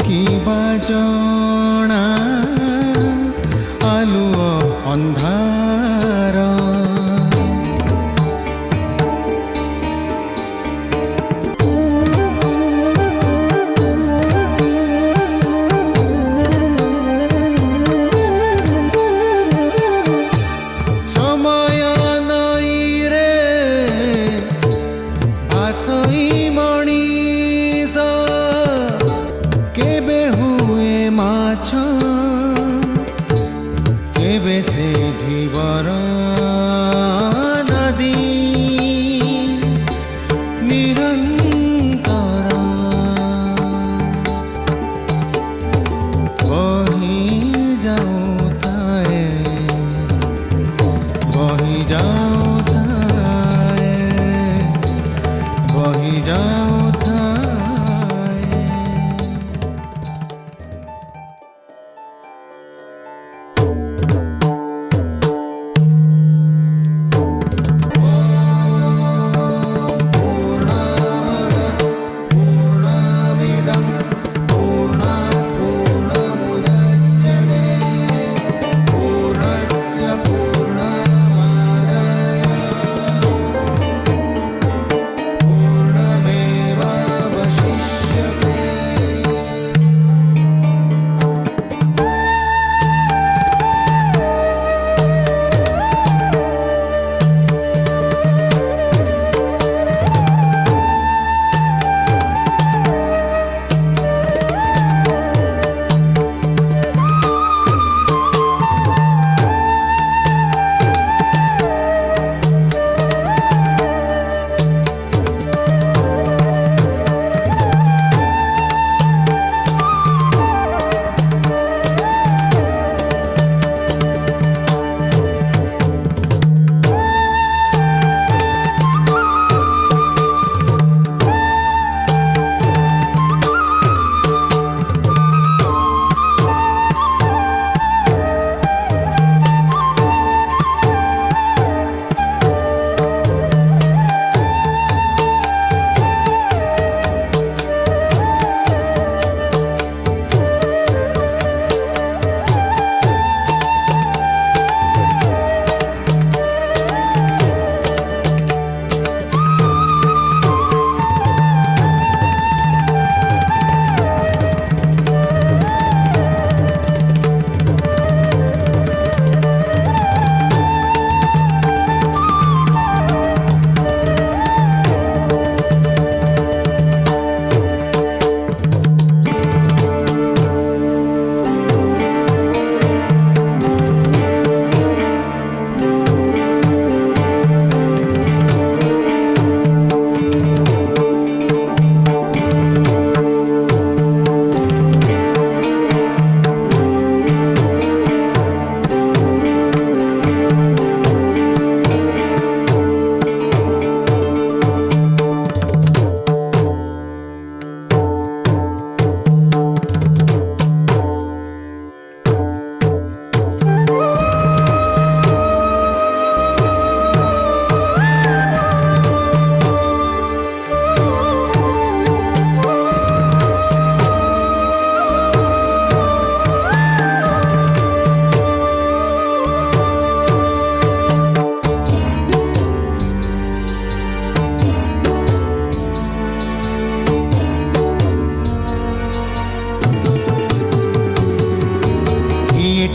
किबा जणा आलुओ अंधार समय नई रे भासई मणिष केबे हुए माछ केबे से धीवर नदी निरंतर बही जाऊताए बही जाऊताए बही जाऊताए।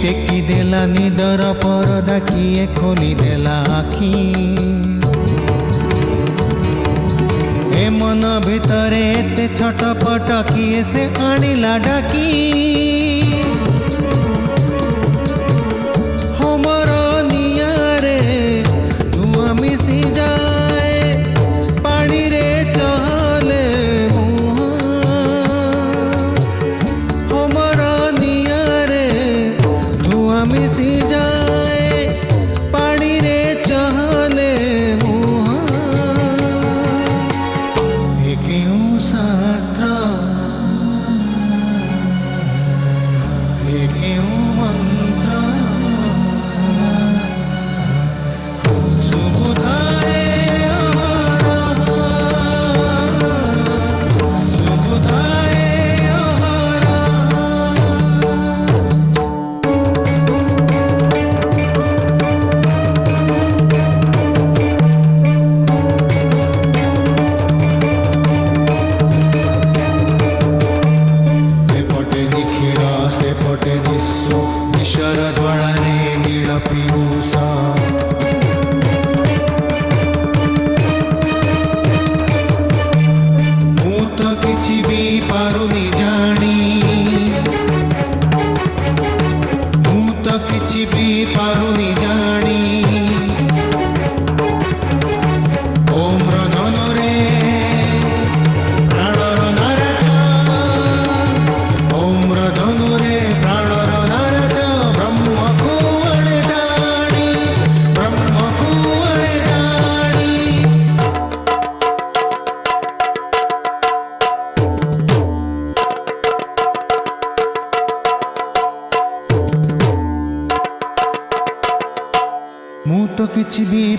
टेकी देला निदर परदा किए खोली देला आखी ए मन भितरे एते छटपट किए से आनिला डाकी हमर नियारे धुआं मिसी जाए पानी रे चहले मिसी जाए पानी रे चहले मुहा क्यों शास्त्र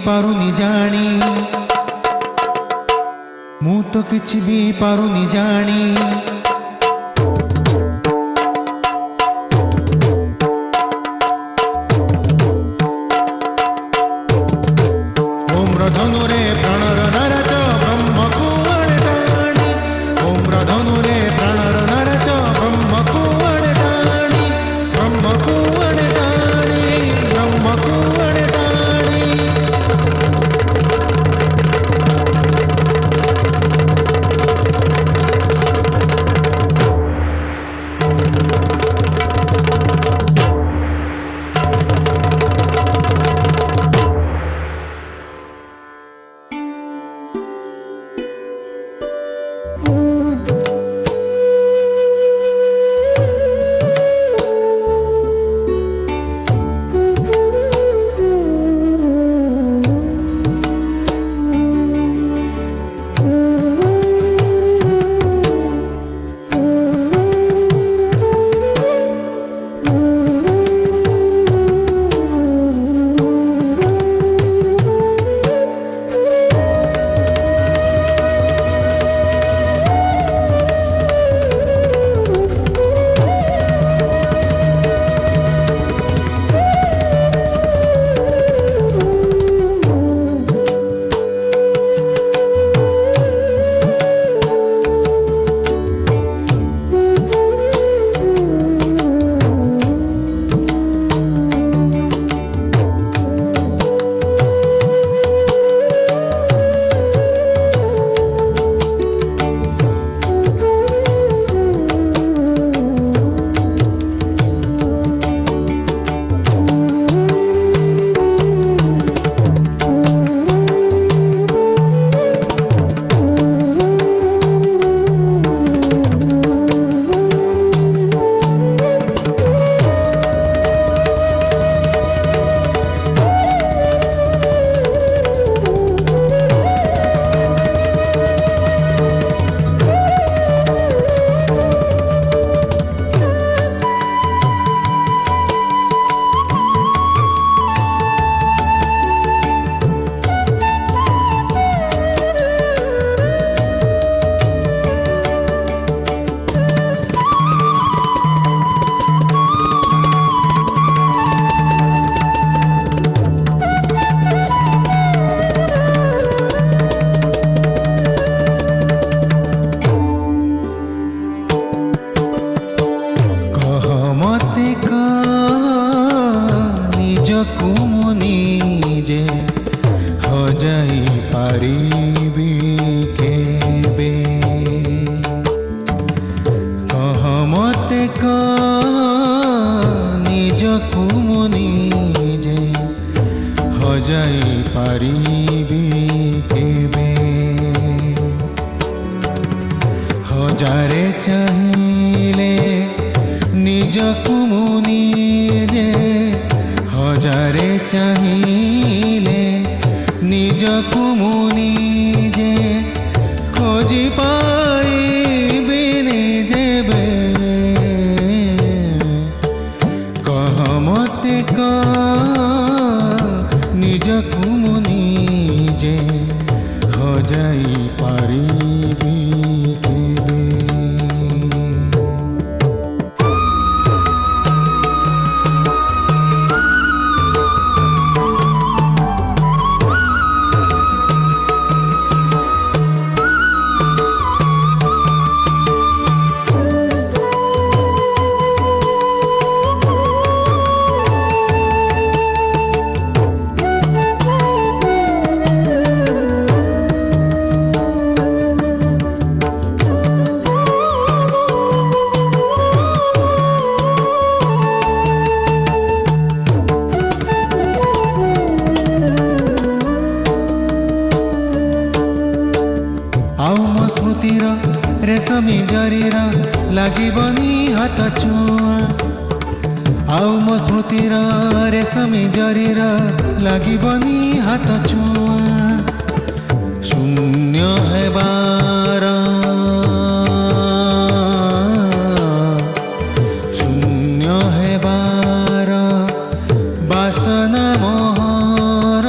पारुनी जानी मु तो किछि भी पारुनी जानी धनुरे प्राणर नरच ब्रह्मकु अणटाणी ओम धनुरे प्राणर नरच ब्रह्मकु अणटाणी ब्रह्मकु अणटाणी ब्रह्मकु अणटाणी हजारे चाहिले निजकु मु निजे हजारे चाहिले निजकु मु निजे खोजी पाइबिनि जेबे कह मते निजकु मु निजे हजाई पारिबि स्मृतिर रेशमी जरीर लागिबनी हाथ छुआ आउ मो स्मृतिर रेशमी जरीर लागिबनी हाथ छुआ शून्य हेबार शून्य हेबार बासना मोहर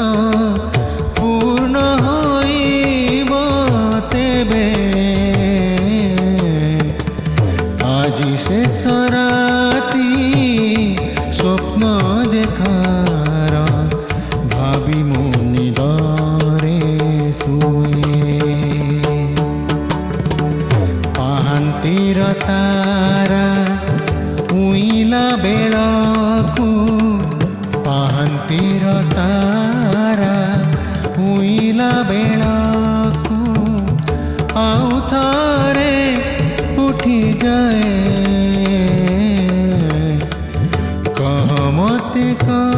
ଥରେ ଉଠିଯାଏ। କହ ମୋତେ କହ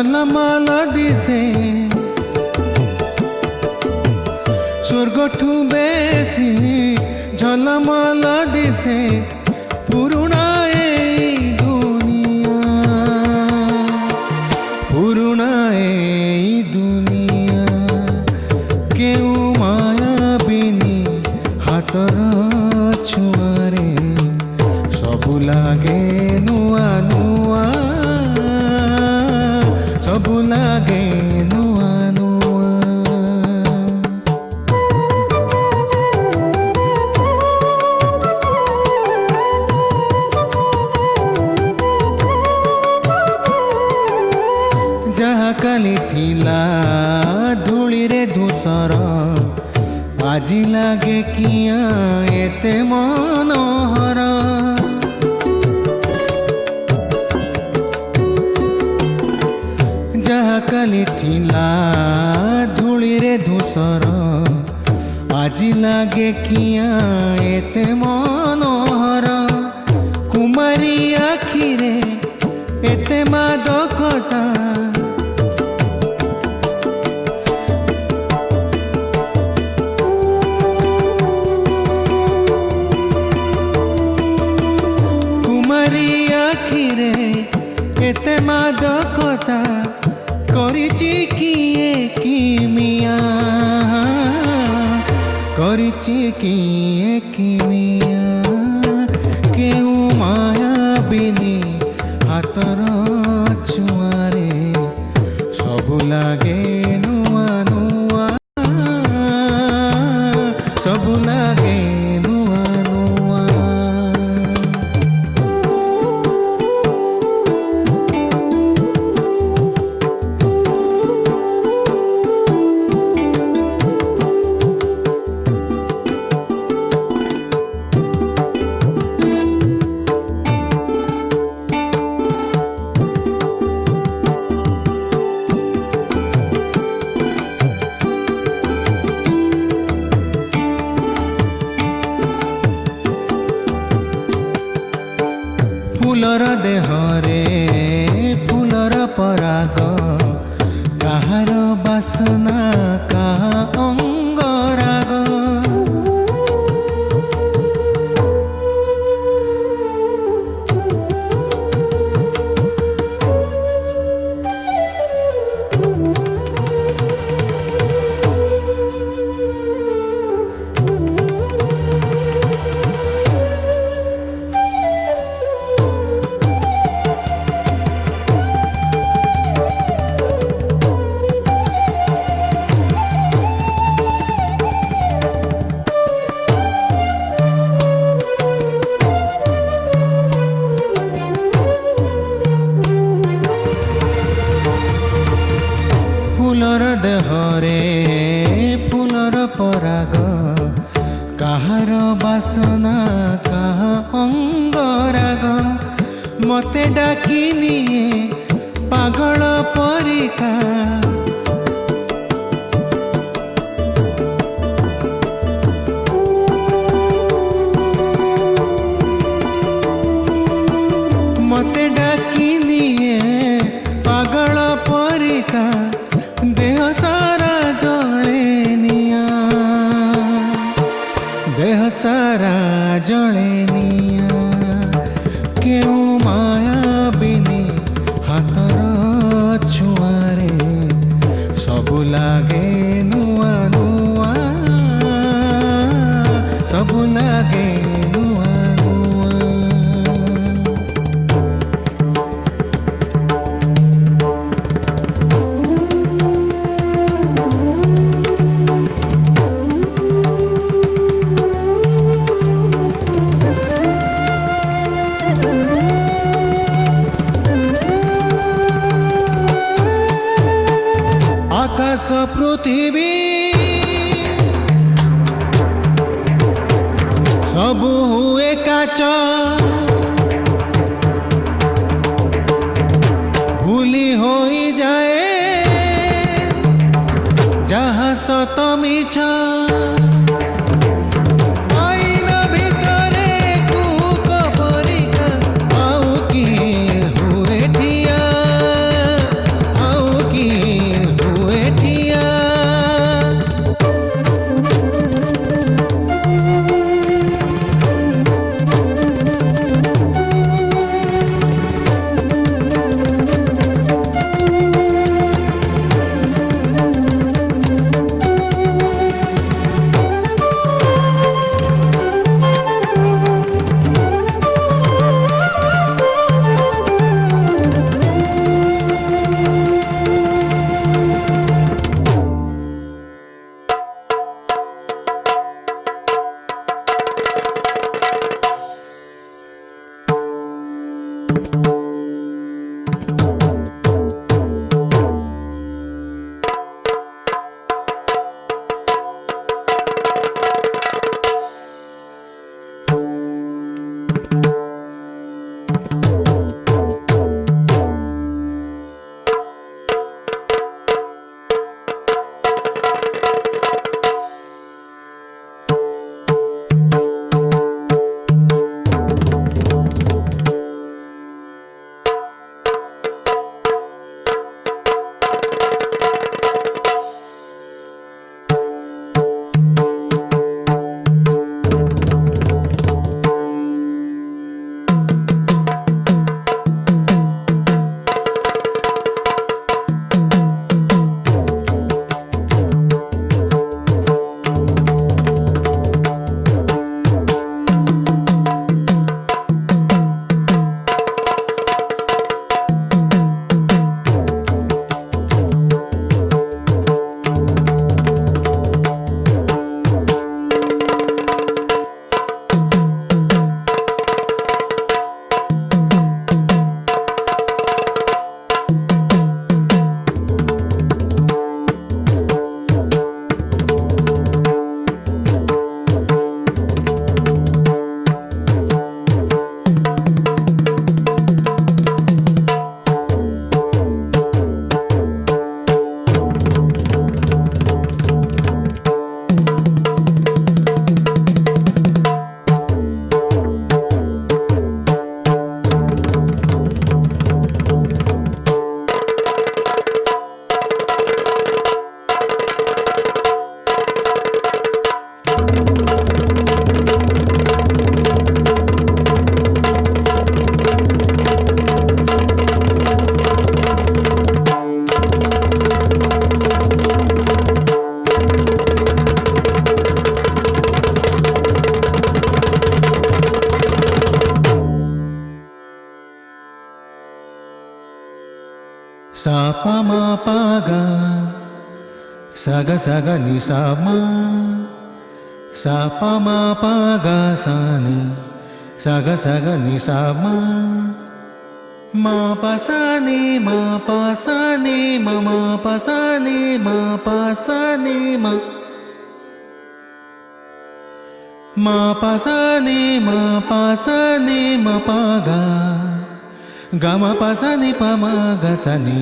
ঝলমল দিছে স্বর্গঠু বেশি ঝলমল দিছে পুরুণা এই দুনিয়া পুরুণা এই দুনিয়া কেউ মায়াবিনী হাতর ছুঁয়ারে সবু লাগে নুয়া নুয়া সবু লাগে নুয়া নুয়া ଯାହା କାଲି ଥିଲା ଧୂଳିରେ ଧୂସର ଆଜି ଲାଗେ କିଆଁ ଏତେ ମନୋହର ଯାହା କାଲି ଥିଲା ଧୂଳିରେ ଧୂସର ଆଜି ଲାଗେ କିଆଁ ଏତେ ମନୋହର କୁମାରୀ ଆଖିରେ ଏତେ ମାଦକତା আখিরে এতে মাদকতা করিছি কিয়ে কিমিয়া করিছি কিয়ে কিমিয়া কেউ মায়াবিনী হাতর ছুঁয়ারে সবু লাগে নুয়া নুয়া সবু লাগে নুয়া নুয়া ফুলর দেহরে ফুলর পরাগ কাহার বাসনা কাহা অঙ্গরাগ ফুলর দেহরে ফুলর পরাগ কাহার বাসনা কাহা অঙ্গরাগ মতে ডাকি নিয়ে পাগল পরিকা মতে ডাকি নিয়ে পাগল পরিকা দেহ সারা জলে নিয়া দেহ সারা জলে নিয়া কেউ মায়াবিনী হাতর ছুঁয়ারে সবু লাগে নুয়া নুয়া সবু লাগে নুয়া নুয়া আকাশ পৃথিবী সবু হুয়ে কাচ ভুলি হয়ে যায় যাহা সত মিছ सा पा मा पा गा सा गा नि सा मा सा पा मा पा गा सा नि सा गा नि सा मा पा सा नि मा पा सा नि मा पा सा नि मा पा सा नि मा पा सा नि मा पा सा नि मा पा गा मा पा सा नि पा मा गा सा नि।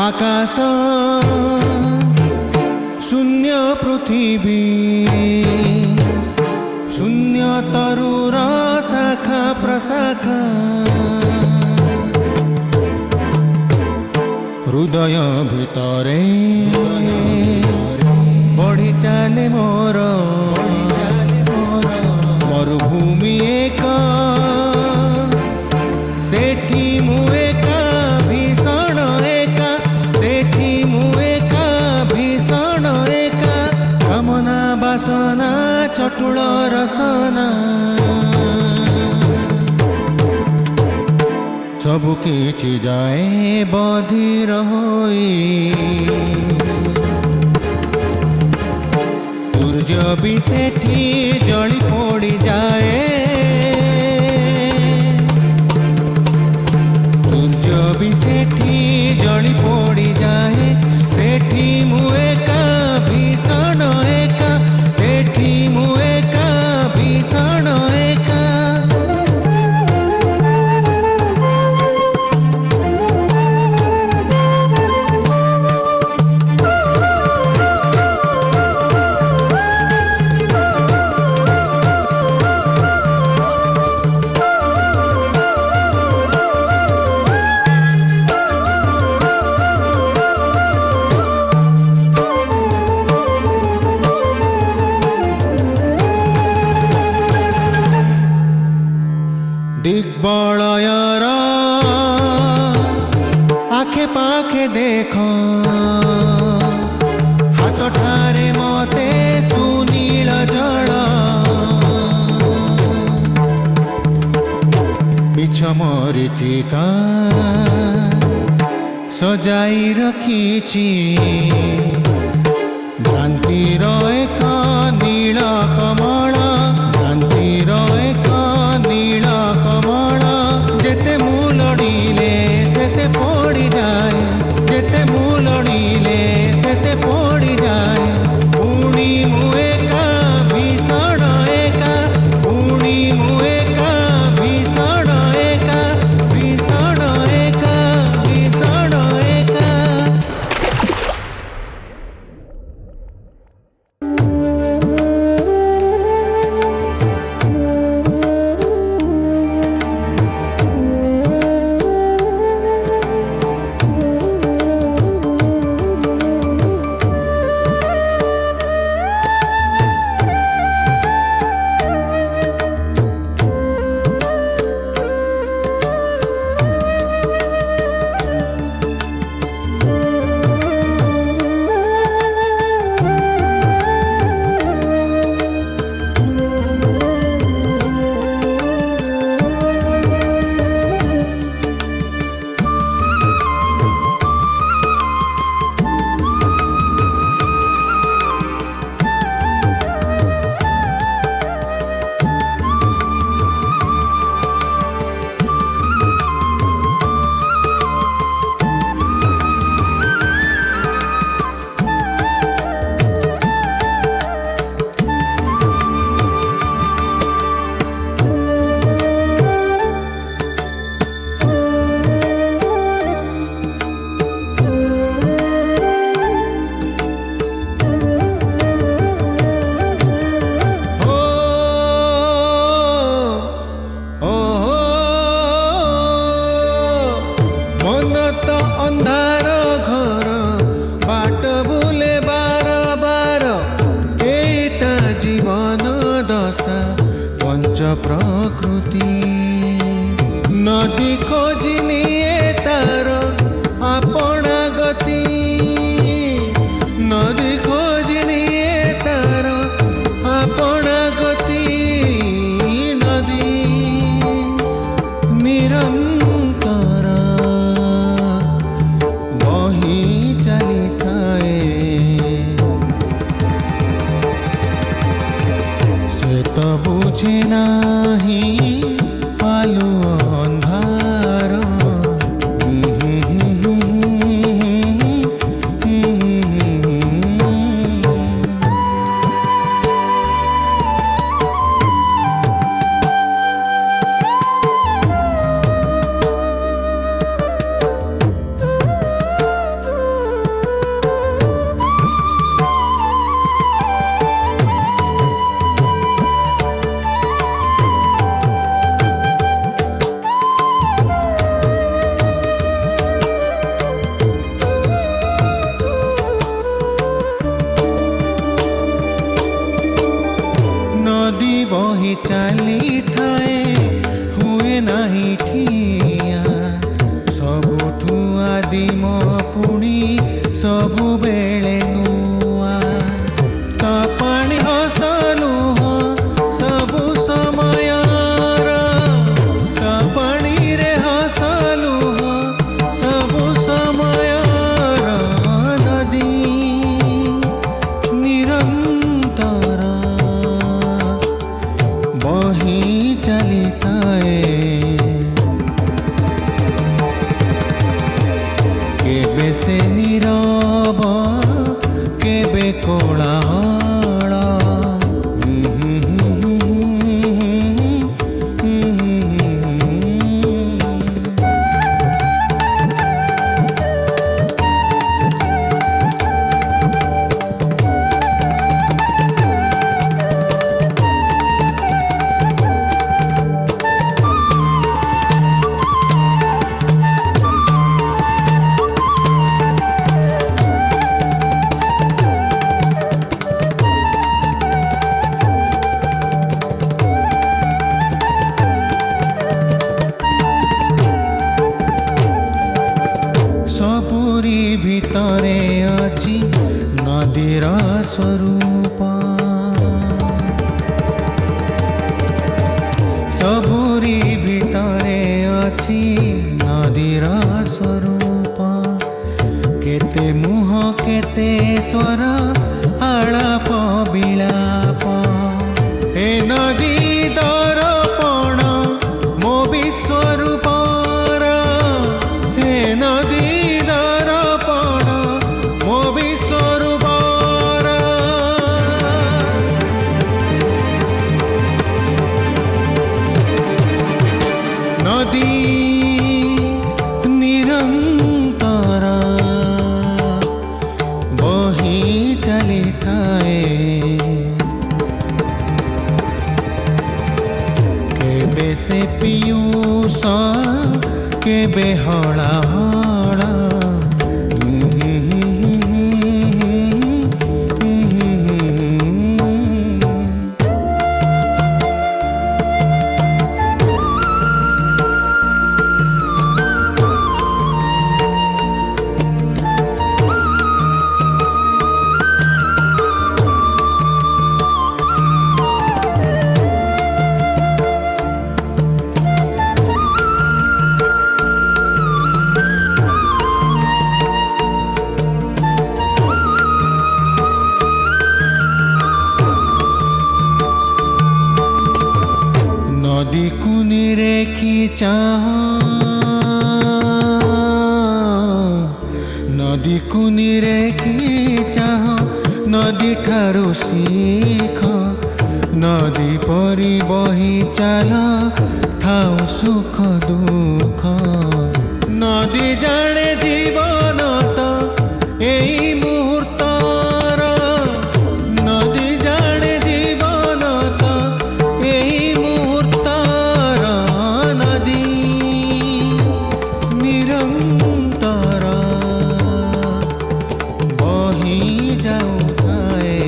आकाश शून्य पृथ्वी शून्य तरुर शाखा प्रशाखा हृदय भितरे बढ़ी चाले मोर मरुभूमि एक सेठी मु एका भीषण एका सेठी मु एका भीषण एका कामना बासना चटुल रसना सबु किछि जाए बधिर होई सूर्य भी सेठी जली पोड़ी जाए सूर्य भी सेठी जली पोड़ी जाए सेठी मु एका भी हाथ ठारे मते सुनील जल मिछ मरीचिका सजाई रखीची भ्रांतिर एक नील कमल भ्रांतिर एक नील कमल जेते मूलड़ीले सेते पड़ी जाए जेते मूलड़ीले सेते पड़ी जाए पुणी मुएका भीषण एका पुणी मुएका भीषण एका भीषण एका भीषण एका अंधार घर बाट बुले बार बार एता जीवन दशा पंच प्रकृति नदी खोजिनी तार आपणा गति नदी खोजिनी तार आपणा गति नदी निरंतर बही चली थाए से तो बुझे नाही आलू अंधार नदी बही चली थाए हुए नहीं ठिया सबुठू आदिम पुणी सबु बेले नुआ ता पानी हसलु हो सबु समयर ता पानी रे हसलु हो सबु समयर नदी निरंतर बही चली थाए केबे से नीरव केबे कोलाहल ଭିତରେ ଅଛି ନଦୀର ସ୍ୱରୂପ। ସବୁରି ଭିତରେ ଅଛି ନଦୀର ସ୍ୱରୂପ। କେତେ ମୁହଁ କେତେ ସ୍ୱର ଆଳାପ ବିଳାପ। ଏ ନଦୀ ଦର୍ପଣ ମୋ ବିଶ୍ୱରୂପର। ଏ ନଦୀ ଦର୍ପଣ ମୋ ବିଶ୍ୱରୂପର। ନଦୀ ନିରନ୍ତର ବହି ଚାଲିଥାଏ। କେବେ ସେ ପିୟୁଷ କେବେ ହଳାହଳ। ନଦୀକୁ ନିରେଖି ଚାହ, ନଦୀକୁ ନିରେଖି ଚାହ, ନଦୀ ଠାରୁ ଶିଖ। ନଦୀ ପରି ବହି ଚାଲ ଥାଉ ସୁଖ ଦୁଃଖ। ନଦୀ ଜାଣେ ଜୀବନ ତ ଏଇ ମୁହୂର୍ତ୍ତର। ନଦୀ ଜାଣେ ଜୀବନ ତ ଏଇ ମୁହୂର୍ତ୍ତର। ନଦୀ ନିରନ୍ତର ବହି ଯାଉଥାଏ।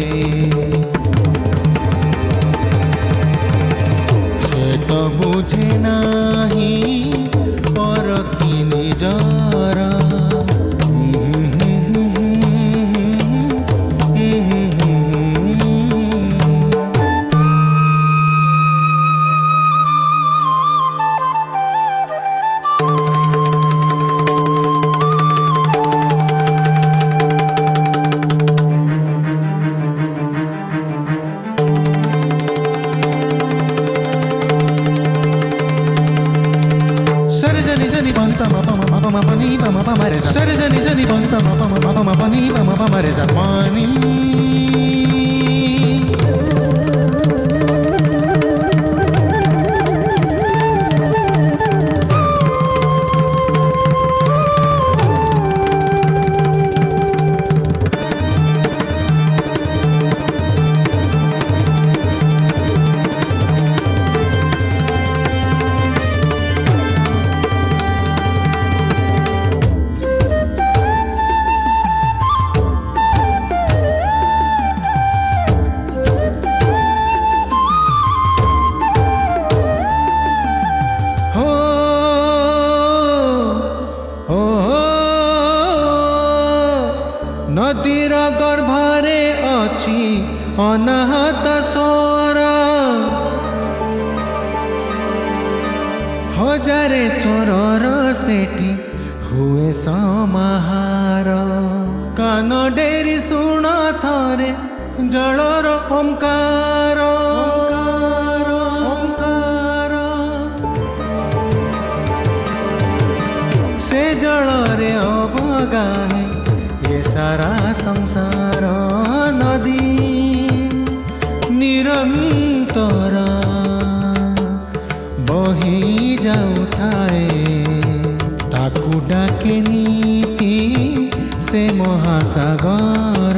ସେ ତ ବୁଝେ ନାହିଁ ପରକି ନିଜର। Sari zani banta ma pa ma pa ni pa ma pa ma re sa. Sari zani banta ma pa ma pa ni pa ma re sa. Pani ନଦୀର ଗର୍ଭରେ ଅଛି ଅନାହତ ସ୍ୱର। ହଜାରେ ସ୍ୱରର ସେଠି ହୁଏ ସମାହାର। କାନ ଡେରି ଶୁଣ ଥରେ ଜଳର ଓଙ୍କାର। ସେ ଜଳରେ ଅବଗାହେ ଏ ସାରା ସଂସାର। ନଦୀ ନିରନ୍ତର ବହି ଯାଉଥାଏ। ତାକୁ ଡାକେ ନୀତି ସେ ମହାସାଗର।